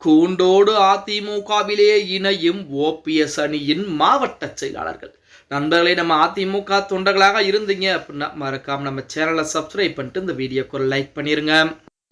கூண்டோடு அதிமுகவிலே இணையும் ஓபிஎஸ் அணியின் மாவட்ட செயலாளர்கள். நண்பர்களே, நம்ம அதிமுக தொண்டர்களாக இருந்தீங்க அப்படின்னா மறக்காம நம்ம சேனலை சப்ஸ்கிரைப் பண்ணிட்டு இந்த வீடியோக்கு ஒரு லைக் பண்ணிருங்க.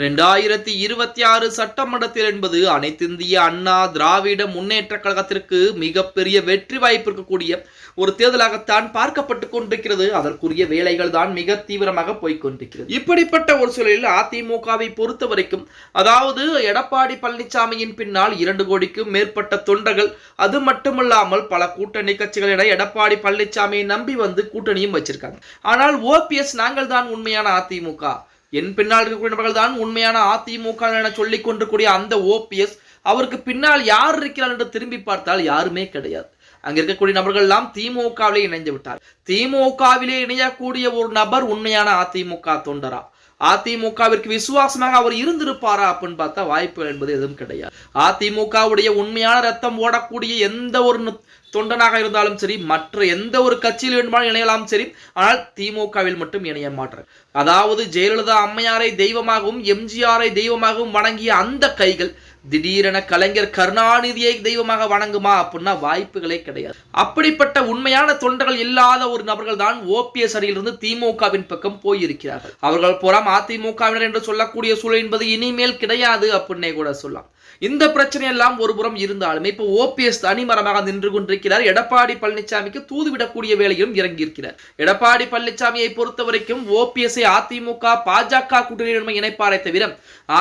2026 சட்டமன்றத்தில் என்பது அனைத்திந்திய அண்ணா திராவிட முன்னேற்ற கழகத்திற்கு மிகப்பெரிய வெற்றி வாய்ப்பு இருக்கக்கூடிய ஒரு தேர்தலாகத்தான் பார்க்கப்பட்டு கொண்டிருக்கிறது. அதற்குரிய வேலைகள் தான் மிக தீவிரமாக போய்கொண்டிருக்கிறது. இப்படிப்பட்ட ஒரு சூழலில் அதிமுகவை பொறுத்த வரைக்கும், அதாவது எடப்பாடி பழனிசாமியின் பின்னால் 2 கோடிக்கும் மேற்பட்ட தொண்டர்கள், அது மட்டுமல்லாமல் பல கூட்டணி கட்சிகள் என எடப்பாடி பழனிசாமியை நம்பி வந்து கூட்டணியும் வச்சிருக்காங்க. ஆனால் ஓபிஎஸ் நாங்கள் தான் உண்மையான அதிமுக, என் பின்னால் இருக்கக்கூடிய நபர்கள் தான் உண்மையான அதிமுக என சொல்லிக் கொண்டிருக்கூடிய அந்த ஓபிஎஸ், அவருக்கு பின்னால் யார் இருக்கிறார் என்று திரும்பி பார்த்தால் யாருமே கிடையாது. அங்க இருக்கக்கூடிய நபர்கள் எல்லாம் திமுகவிலே இணைந்து விட்டார். திமுகவிலே இணையக்கூடிய ஒரு நபர் உண்மையான அதிமுக தொண்டரா, அதிமுகவிற்கு விசுவாசமாக அவர் இருந்திருப்பாரா அப்படின்னு பார்த்தா வாய்ப்புகள் என்பது எதுவும் கிடையாது. அதிமுகவுடைய உண்மையான ரத்தம் ஓடக்கூடிய எந்த ஒரு தொண்டனாக இருந்தாலும் சரி, மற்ற எந்த ஒரு கட்சியில் வேண்டுமானாலும் இணையலாம் சரி, ஆனால் திமுகவில் மட்டும் இணைய மாட்டார். அதாவது ஜெயலலிதா அம்மையாரை தெய்வமாகவும் எம்ஜிஆரை தெய்வமாகவும் வணங்கிய அந்த கைகள் திடீரென கலைஞர் கருணாநிதியை தெய்வமாக வணங்குமா அப்படின்னா வாய்ப்புகளே கிடையாது. அப்படிப்பட்ட உண்மையான தொண்டர்கள் இல்லாத ஒரு நபர்கள் தான் ஓபிஎஸ் அணியிலிருந்து திமுகவின் பக்கம் போயிருக்கிறார்கள். அவர்கள் புறம் அதிமுகவினர் என்று சொல்லக்கூடிய சூழல் என்பது இனிமேல் கிடையாது அப்படின்னே கூட சொல்லலாம். இந்த பிரச்சனை எல்லாம் ஒரு புறம் இருந்தாலுமே இப்போ ஓபிஎஸ் தனிமரமாக நின்று கொண்டிருக்கிறார். எடப்பாடி பழனிசாமிக்கு தூதுவிடக்கூடிய வேலையும் இறங்கியிருக்கிறார். எடப்பாடி பழனிசாமியை பொறுத்த வரைக்கும் ஓபிஎஸ்ஐ அதிமுக பாஜக கூட்டணியுடன் இணைப்பாரை தவிர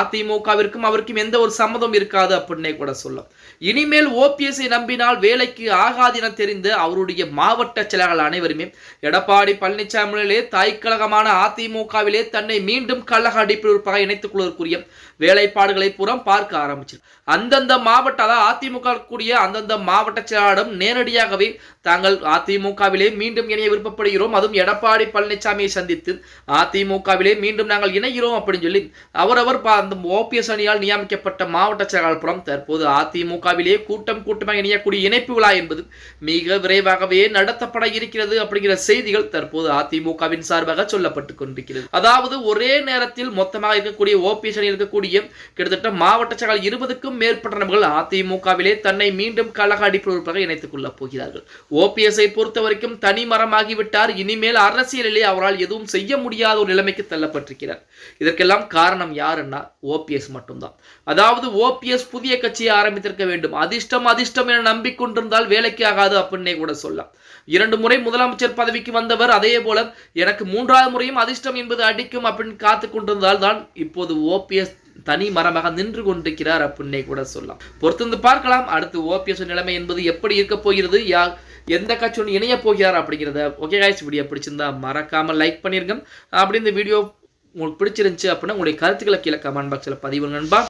அதிமுகவிற்கும் அவருக்கும் எந்த ஒரு சம்மதம் இருக்காது அப்படின்னே கூட சொல்லலாம். இனிமேல் ஓபிஎஸ்ஐ நம்பினால் வேலைக்கு ஆகாது என தெரிந்து அவருடைய மாவட்ட செயலாளர்கள் அனைவருமே எடப்பாடி பழனிசாமியிலே தாய்க்கழகமான அதிமுகவிலே தன்னை மீண்டும் கழக அடிப்படை இணைத்துக் கொள்வதற்குரிய வேலைப்பாடுகளை புறம் பார்க்க ஆரம்பிச்சு அந்தந்த மாவட்ட, அதாவது அதிமுக கூடிய அந்தந்த மாவட்ட செயலாளரிடம் நேரடியாகவே தாங்கள் அதிமுகவிலே மீண்டும் இணைய விருப்பப்படுகிறோம், அதுவும் எடப்பாடி பழனிசாமியை சந்தித்து அதிமுகவிலே மீண்டும் நாங்கள் இணைகிறோம் அப்படின்னு சொல்லி அவரவர் அந்த ஓபிஎஸ் அணியால் நியமிக்கப்பட்ட மாவட்ட செயலாளர் புறம் தற்போது அதிமுகவிலே கூட்டமாக இணையக்கூடிய இணைப்பு விழா என்பது மிக விரைவாகவே நடத்தப்பட இருக்கிறது அப்படிங்கிற செய்திகள் தற்போது அதிமுகவின் சார்பாக சொல்லப்பட்டுக் கொண்டிருக்கிறது. அதாவது ஒரே நேரத்தில் மொத்தமாக இருக்கக்கூடிய ஓபிஎஸ் அணி இருக்கக்கூடிய கிட்டத்தட்ட மாவட்ட செயலாளர் 20க்கும் மேற்பட்ட நபர்கள் அதிமுகவிலே தன்னை மீண்டும் கழக அடிப்படையாக இணைத்துக் கொள்ளப் போகிறார்கள். ஓபிஎஸ்ஐ பொறுத்த வரைக்கும் தனி மரமாகிவிட்டார். இனிமேல் அரசியலிலே அவரால் எதுவும் செய்ய முடியாத ஒரு நிலைமைக்கு தள்ளப்பட்டிருக்கிறார். இதற்கெல்லாம் காரணம் யாருன்னா ஓபிஎஸ் மட்டும்தான். அதாவது ஓபிஎஸ் புதிய கட்சியை ஆரம்பித்திருக்க வேண்டும். அதிர்ஷ்டம் என நம்பிக்கொண்டிருந்தால் வேலைக்கு ஆகாது அப்படின்னே கூட சொல்லலாம். 2 முறை முதலமைச்சர் பதவிக்கு வந்தவர், அதே போல எனக்கு 3வது முறையும் அதிர்ஷ்டம் என்பது அடிக்கும் அப்படின்னு காத்துக் கொண்டிருந்தால் தான் இப்போது ஓபிஎஸ் தனி மரமாக நின்று கொண்டிருக்கிறார் அப்படின்னே கூட சொல்லலாம். பொறுத்திருந்து பார்க்கலாம் அடுத்து ஓபிஎஸ் நிலைமை என்பது எப்படி இருக்க போகிறது, எந்த கட்சியுடன் இணைய போகிறார் அப்படிங்கிறத. ஓகே गाइस, வீடியோ பிடிச்சிருந்தா மறக்காம லைக் பண்ணிருங்க. அப்படி இந்த வீடியோ உங்களுக்கு பிடிச்சிருந்துச்சு அப்படின்னா உங்களுடைய கருத்துக்களை கீழே கமெண்ட் பாக்ஸ்ல பதிவு நண்பா.